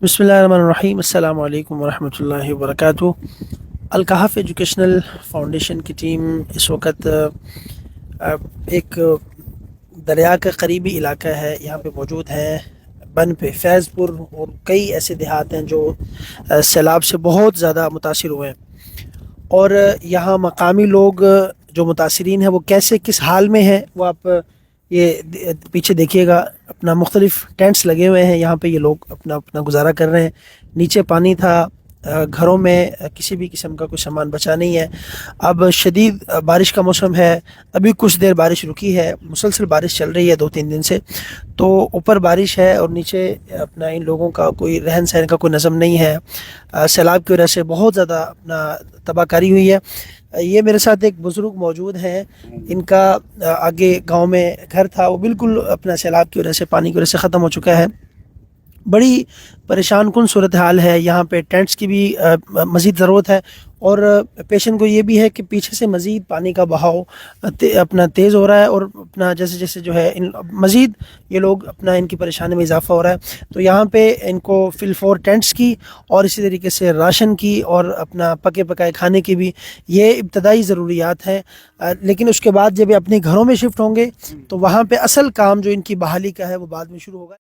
بسم اللہ الرحمن الرحیم، السلام علیکم ورحمۃ اللہ وبرکاتہ۔ الکہف ایجوکیشنل فاؤنڈیشن کی ٹیم اس وقت ایک دریا کا قریبی علاقہ ہے، یہاں پہ موجود ہیں بن پہ فیض پور، اور کئی ایسے دیہات ہیں جو سیلاب سے بہت زیادہ متاثر ہوئے ہیں، اور یہاں مقامی لوگ جو متاثرین ہیں وہ کیسے کس حال میں ہیں وہ آپ یہ پیچھے دیکھیے گا۔ اپنا مختلف ٹینٹس لگے ہوئے ہیں، یہاں پہ یہ لوگ اپنا اپنا گزارا کر رہے ہیں۔ نیچے پانی تھا، گھروں میں کسی بھی قسم کا کوئی سامان بچا نہیں ہے۔ اب شدید بارش کا موسم ہے، ابھی کچھ دیر بارش رکی ہے، مسلسل بارش چل رہی ہے 2-3 دن سے، تو اوپر بارش ہے اور نیچے اپنا ان لوگوں کا کوئی رہن سہن کا کوئی نظم نہیں ہے۔ سیلاب کی وجہ سے بہت زیادہ اپنا تباہ کاری ہوئی ہے۔ یہ میرے ساتھ ایک بزرگ موجود ہیں، ان کا آگے گاؤں میں گھر تھا، وہ بالکل اپنا سیلاب کی وجہ سے، پانی کی وجہ سے ختم ہو چکا ہے۔ بڑی پریشان کن صورتحال ہے، یہاں پہ ٹینٹس کی بھی مزید ضرورت ہے، اور پیشن کو یہ بھی ہے کہ پیچھے سے مزید پانی کا بہاؤ اپنا تیز ہو رہا ہے، اور اپنا جیسے جیسے جو ہے مزید یہ لوگ اپنا ان کی پریشانی میں اضافہ ہو رہا ہے، تو یہاں پہ ان کو فی الفور ٹینٹس کی اور اسی طریقے سے راشن کی اور اپنا پکے پکائے کھانے کی بھی یہ ابتدائی ضروریات ہیں۔ لیکن اس کے بعد جب یہ اپنے گھروں میں شفٹ ہوں گے تو وہاں پہ اصل کام جو ان کی بحالی کا ہے وہ بعد میں شروع ہوگا۔